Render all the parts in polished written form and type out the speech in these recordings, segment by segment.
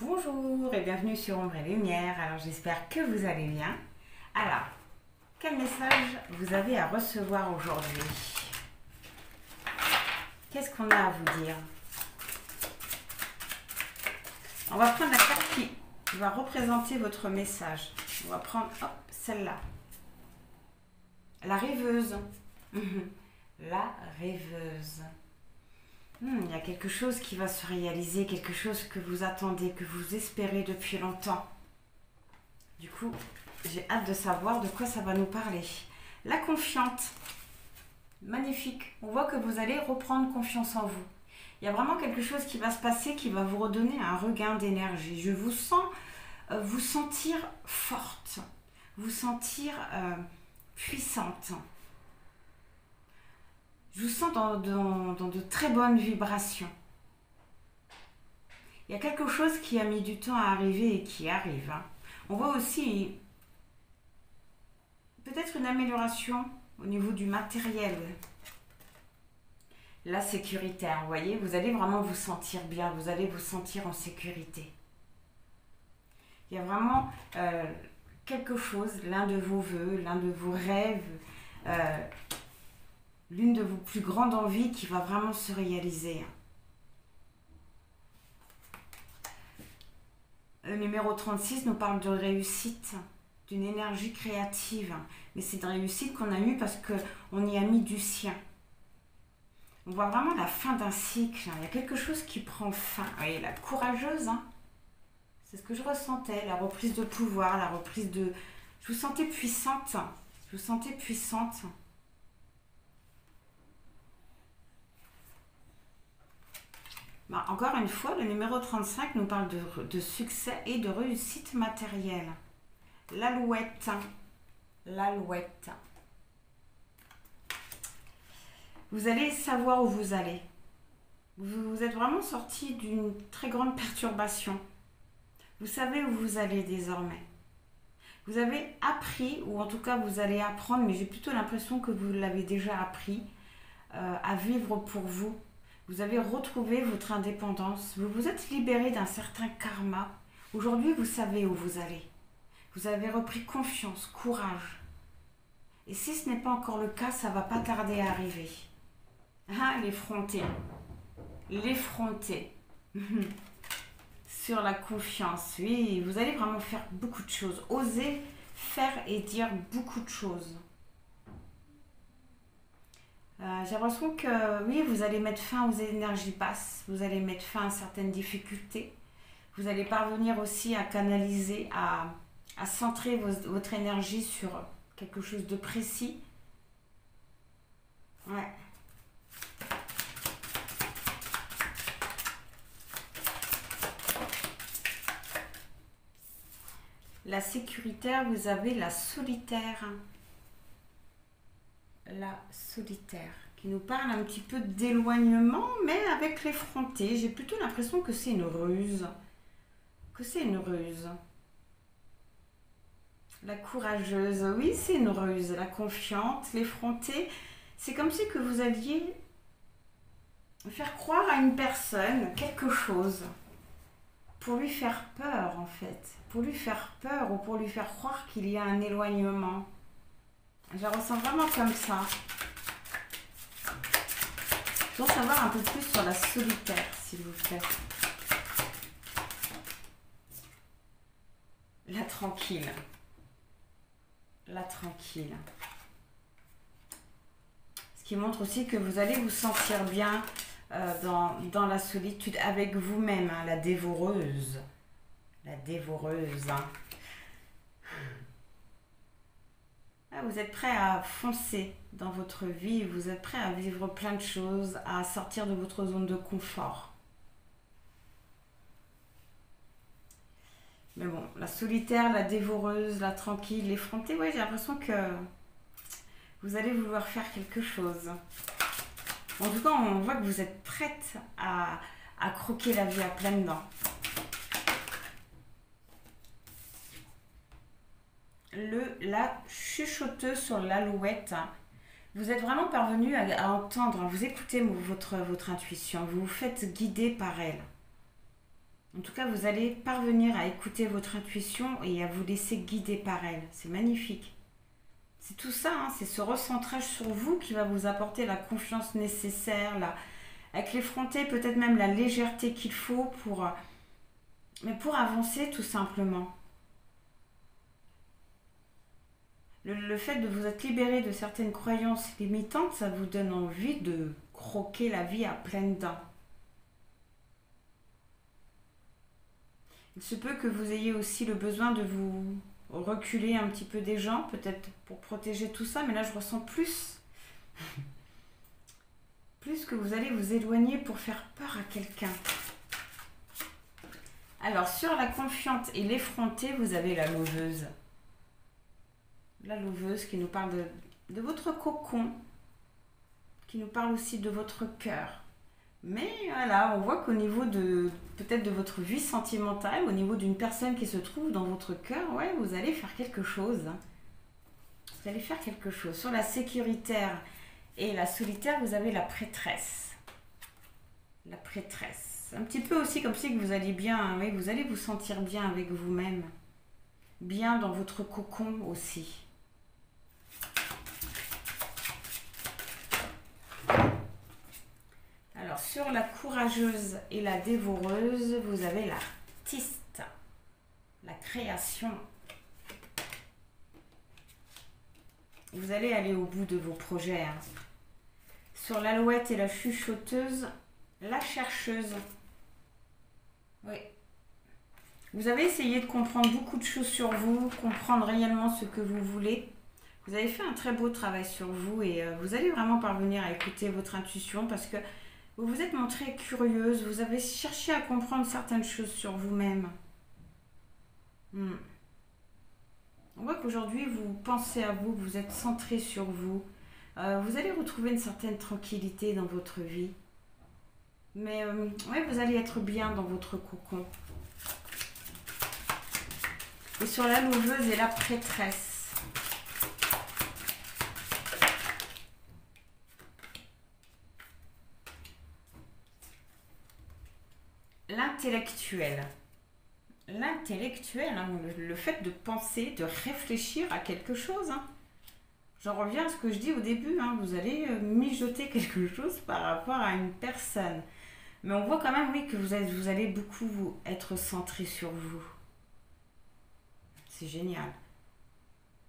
Bonjour et bienvenue sur Ombre et Lumière. Alors j'espère que vous allez bien. Alors, quel message vous avez à recevoir aujourd'hui? Qu'est-ce qu'on a à vous dire? On va prendre la carte qui va représenter votre message. On va prendre celle-là. La rêveuse. La rêveuse. Il y a quelque chose qui va se réaliser, quelque chose que vous attendez, que vous espérez depuis longtemps. Du coup, j'ai hâte de savoir de quoi ça va nous parler. La confiante. Magnifique. On voit que vous allez reprendre confiance en vous. Il y a vraiment quelque chose qui va se passer qui va vous redonner un regain d'énergie. Je vous sens vous sentir forte, vous sentir puissante. Je vous sens dans de très bonnes vibrations. Il y a quelque chose qui a mis du temps à arriver et qui arrive. On voit aussi peut-être une amélioration au niveau du matériel. La sécurité, vous voyez, vous allez vraiment vous sentir bien, vous allez vous sentir en sécurité. Il y a vraiment quelque chose, l'un de vos vœux, l'un de vos rêves, l'une de vos plus grandes envies qui va vraiment se réaliser. Le numéro 36 nous parle de réussite, d'une énergie créative. Mais c'est une réussite qu'on a eue parce qu'on y a mis du sien. On voit vraiment la fin d'un cycle. Il y a quelque chose qui prend fin. Vous voyez, la courageuse, c'est ce que je ressentais. La reprise de pouvoir, la reprise de... Je vous sentais puissante. Je vous sentais puissante. Encore une fois, le numéro 35 nous parle de succès et de réussite matérielle. L'alouette. L'alouette. Vous allez savoir où vous allez. Vous êtes vraiment sorti d'une très grande perturbation. Vous savez où vous allez désormais. Vous avez appris, ou en tout cas vous allez apprendre, mais j'ai plutôt l'impression que vous l'avez déjà appris, à vivre pour vous. Vous avez retrouvé votre indépendance. Vous vous êtes libéré d'un certain karma. Aujourd'hui, vous savez où vous allez. Vous avez repris confiance, courage. Et si ce n'est pas encore le cas, ça ne va pas tarder à arriver. L'effronter. L'effronter. Sur la confiance. Oui, vous allez vraiment faire beaucoup de choses. Oser faire et dire beaucoup de choses. J'ai l'impression que oui, vous allez mettre fin aux énergies basses, vous allez mettre fin à certaines difficultés, vous allez parvenir aussi à canaliser, à centrer votre énergie sur quelque chose de précis. Ouais. La sécuritaire, vous avez la solitaire. La solitaire, qui nous parle un petit peu d'éloignement, mais avec l'effronté. J'ai plutôt l'impression que c'est une ruse. Que c'est une ruse. La courageuse, oui, c'est une ruse. La confiante, l'effronté. C'est comme si que vous alliez faire croire à une personne quelque chose. Pour lui faire peur, en fait. Pour lui faire peur ou pour lui faire croire qu'il y a un éloignement. Je la ressens vraiment comme ça. Je veux savoir un peu plus sur la solitaire, s'il vous plaît. La tranquille. La tranquille. Ce qui montre aussi que vous allez vous sentir bien dans la solitude avec vous-même, la dévoreuse. La dévoreuse, Vous êtes prêt à foncer dans votre vie, vous êtes prêt à vivre plein de choses, à sortir de votre zone de confort. Mais bon, la solitaire, la dévoreuse, la tranquille, l'effrontée, ouais, j'ai l'impression que vous allez vouloir faire quelque chose. En tout cas, on voit que vous êtes prête à croquer la vie à pleines dents. La chuchoteuse sur l'alouette. Vous êtes vraiment parvenu à entendre, vous écoutez votre intuition, vous vous faites guider par elle. En tout cas, vous allez parvenir à écouter votre intuition et à vous laisser guider par elle. C'est magnifique. C'est tout ça, hein, c'est ce recentrage sur vous qui va vous apporter la confiance nécessaire, avec l'effronté, peut-être même la légèreté qu'il faut pour avancer tout simplement. Le fait de vous être libéré de certaines croyances limitantes, ça vous donne envie de croquer la vie à pleines dents. Il se peut que vous ayez aussi le besoin de vous reculer un petit peu des gens, peut-être pour protéger tout ça, mais là je ressens plus que vous allez vous éloigner pour faire peur à quelqu'un. Alors sur la confiante et l'effrontée, vous avez la lauveuse. La lauveuse qui nous parle de votre cocon, qui nous parle aussi de votre cœur. Mais voilà, on voit qu'au niveau de peut-être de votre vie sentimentale, au niveau d'une personne qui se trouve dans votre cœur, ouais, vous allez faire quelque chose. Vous allez faire quelque chose. Sur la sécuritaire et la solitaire, vous avez la prêtresse. La prêtresse. Un petit peu aussi comme si que vous allez bien, oui, vous allez vous sentir bien avec vous-même. Bien dans votre cocon aussi. Alors, sur la courageuse et la dévoreuse, vous avez l'artiste, la création. Vous allez aller au bout de vos projets. Hein. Sur l'alouette et la chuchoteuse, la chercheuse. Oui. Vous avez essayé de comprendre beaucoup de choses sur vous, comprendre réellement ce que vous voulez. Vous avez fait un très beau travail sur vous et vous allez vraiment parvenir à écouter votre intuition parce que vous vous êtes montrée curieuse, vous avez cherché à comprendre certaines choses sur vous-même. On voit qu'aujourd'hui, vous pensez à vous, vous êtes centré sur vous. Vous allez retrouver une certaine tranquillité dans votre vie. Mais ouais, vous allez être bien dans votre cocon. Et sur la lauveuse et la prêtresse. L'intellectuel. L'intellectuel, hein, le fait de penser, de réfléchir à quelque chose. Hein. J'en reviens à ce que je dis au début, hein, vous allez mijoter quelque chose par rapport à une personne. Mais on voit quand même, oui, que vous allez beaucoup être centré sur vous. C'est génial.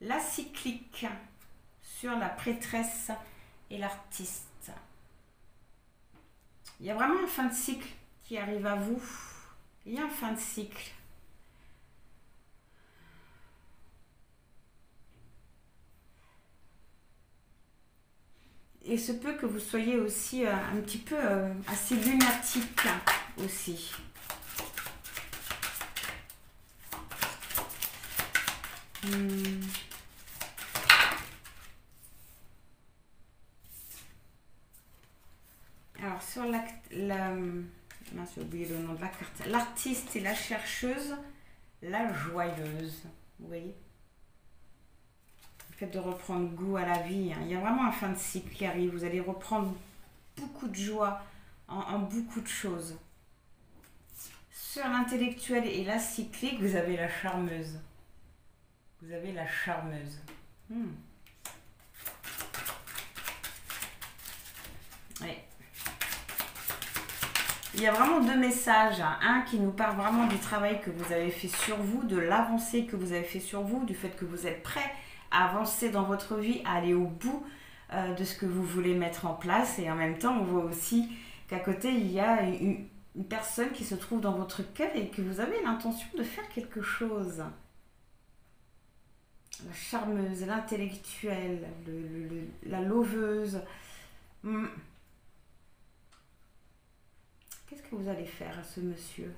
La cyclique sur la prêtresse et l'artiste. Il y a vraiment un fin de cycle qui arrive à vous. Il y a un fin de cycle. Et il se peut que vous soyez aussi un petit peu assez lunatique aussi. Alors sur j'ai oublié le nom de la carte. L'artiste et la chercheuse, la joyeuse. Vous voyez? Le fait de reprendre goût à la vie. Hein. Il y a vraiment un fin de cycle qui arrive. Vous allez reprendre beaucoup de joie en beaucoup de choses. Sur l'intellectuel et la cyclique, vous avez la charmeuse. Vous avez la charmeuse. Oui. Il y a vraiment deux messages. Un qui nous parle vraiment du travail que vous avez fait sur vous, de l'avancée que vous avez fait sur vous, du fait que vous êtes prêt à avancer dans votre vie, à aller au bout de ce que vous voulez mettre en place. Et en même temps, on voit aussi qu'à côté, il y a une personne qui se trouve dans votre cœur et que vous avez l'intention de faire quelque chose. La charmeuse, l'intellectuelle, la lauveuse. Qu'est-ce que vous allez faire à ce monsieur?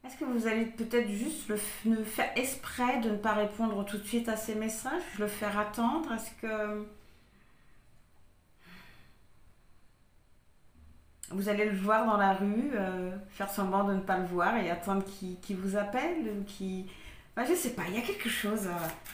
Est-ce que vous allez peut-être juste le faire exprès de ne pas répondre tout de suite à ces messages, le faire attendre? Est-ce que vous allez le voir dans la rue, faire semblant de ne pas le voir et attendre qu'il vous appelle ou qui... Enfin, je sais pas, il y a quelque chose.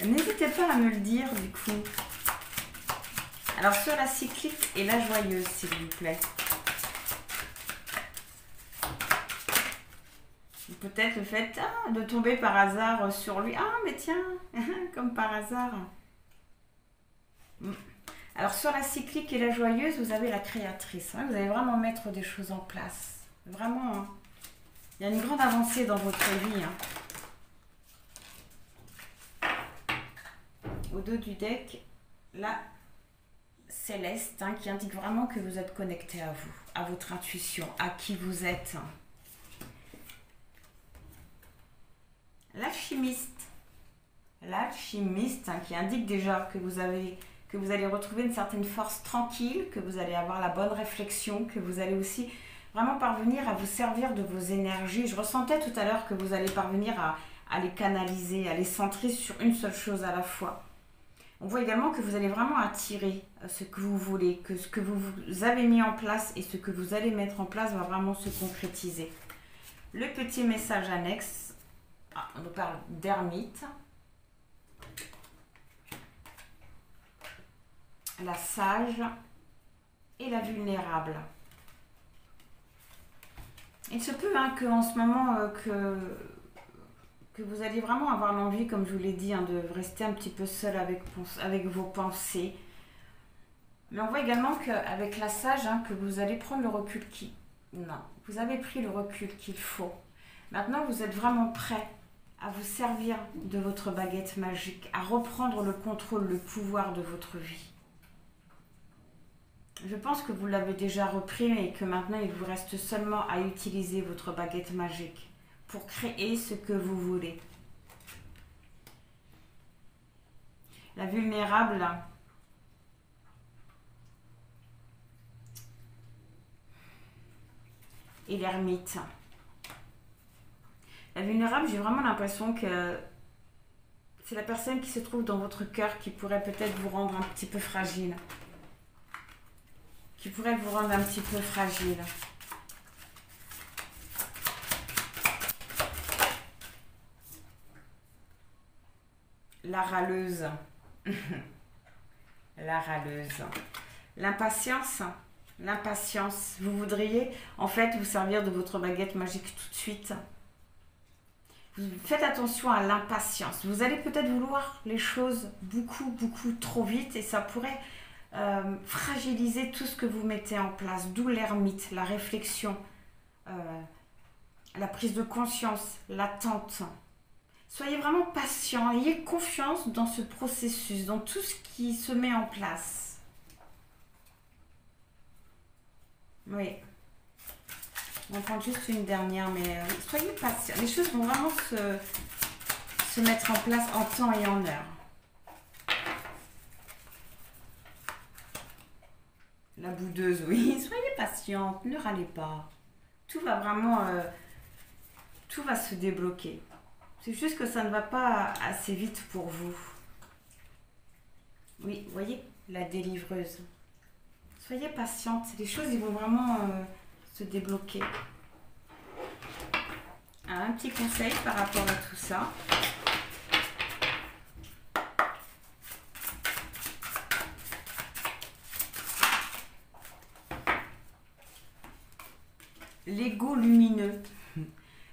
N'hésitez pas à me le dire du coup. Alors sur la cyclique et la joyeuse, s'il vous plaît. peut-être le fait de tomber par hasard sur lui. Ah, mais tiens, comme par hasard. Alors, sur la cyclique et la joyeuse, vous avez la créatrice. Hein. Vous allez vraiment mettre des choses en place. Vraiment, hein. Il y a une grande avancée dans votre vie. Hein. Au dos du deck, la céleste, hein, qui indique vraiment que vous êtes connecté à vous, à votre intuition, à qui vous êtes. L'alchimiste. L'alchimiste, hein, qui indique déjà que vous allez retrouver une certaine force tranquille, que vous allez avoir la bonne réflexion, que vous allez aussi vraiment parvenir à vous servir de vos énergies. Je ressentais tout à l'heure que vous allez parvenir à les canaliser, à les centrer sur une seule chose à la fois. On voit également que vous allez vraiment attirer ce que vous voulez, que ce que vous avez mis en place et ce que vous allez mettre en place va vraiment se concrétiser. Le petit message annexe, on nous parle d'ermite, la sage et la vulnérable. Il se peut hein, qu'en ce moment, que vous allez vraiment avoir l'envie, comme je vous l'ai dit, hein, de rester un petit peu seul avec vos pensées. Mais on voit également qu'avec la sage, hein, que vous allez prendre le recul vous avez pris le recul qu'il faut. Maintenant, vous êtes vraiment prêt à vous servir de votre baguette magique, à reprendre le contrôle, le pouvoir de votre vie. Je pense que vous l'avez déjà repris et que maintenant, il vous reste seulement à utiliser votre baguette magique pour créer ce que vous voulez. La vulnérable, et l'ermite. La vulnérable, j'ai vraiment l'impression que c'est la personne qui se trouve dans votre cœur qui pourrait peut-être vous rendre un petit peu fragile. La râleuse. La râleuse. L'impatience. L'impatience. Vous voudriez en fait vous servir de votre baguette magique tout de suite. Faites attention à l'impatience. Vous allez peut-être vouloir les choses beaucoup trop vite et ça pourrait fragiliser tout ce que vous mettez en place. D'où l'ermite, la réflexion, la prise de conscience, l'attente. Soyez vraiment patient, ayez confiance dans ce processus, dans tout ce qui se met en place. Oui. On va prendre juste une dernière, mais soyez patient. Les choses vont vraiment se mettre en place en temps et en heure. La boudeuse, oui. Soyez patiente, ne râlez pas. Tout va vraiment... tout va se débloquer. C'est juste que ça ne va pas assez vite pour vous. Oui, vous voyez, la délivreuse. Soyez patiente. Les choses, ils vont vraiment se débloquer. Alors, un petit conseil par rapport à tout ça. L'ego lumineux.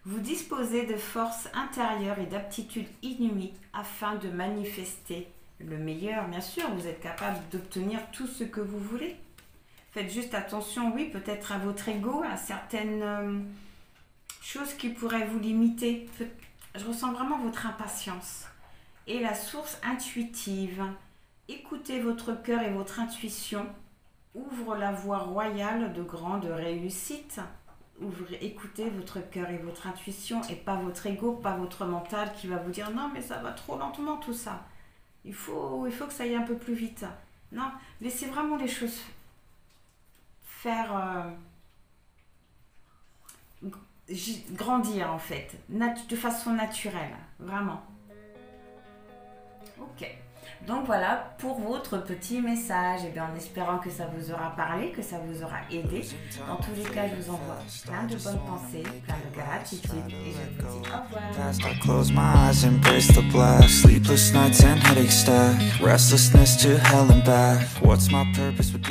Vous disposez de forces intérieures et d'aptitudes inouïes afin de manifester le meilleur. Bien sûr, vous êtes capable d'obtenir tout ce que vous voulez. Faites juste attention, oui, peut-être à votre ego, à certaines choses qui pourraient vous limiter. Je ressens vraiment votre impatience. Et la source intuitive. Écoutez votre cœur et votre intuition. Ouvre la voie royale de grande réussite. Écoutez votre cœur et votre intuition et pas votre ego, pas votre mental qui va vous dire non mais ça va trop lentement tout ça. Il faut que ça aille un peu plus vite. Non, laissez vraiment les choses faire grandir en fait, de façon naturelle, vraiment. Ok. Donc voilà pour votre petit message. Et bien en espérant que ça vous aura parlé, que ça vous aura aidé. Dans tous les cas, je vous envoie plein de bonnes pensées, plein de gratitude et je vous dis au revoir. I close my eyes, embrace the black. Sleepless nights and headaches stack. Restlessness to hell and back. What's my purpose with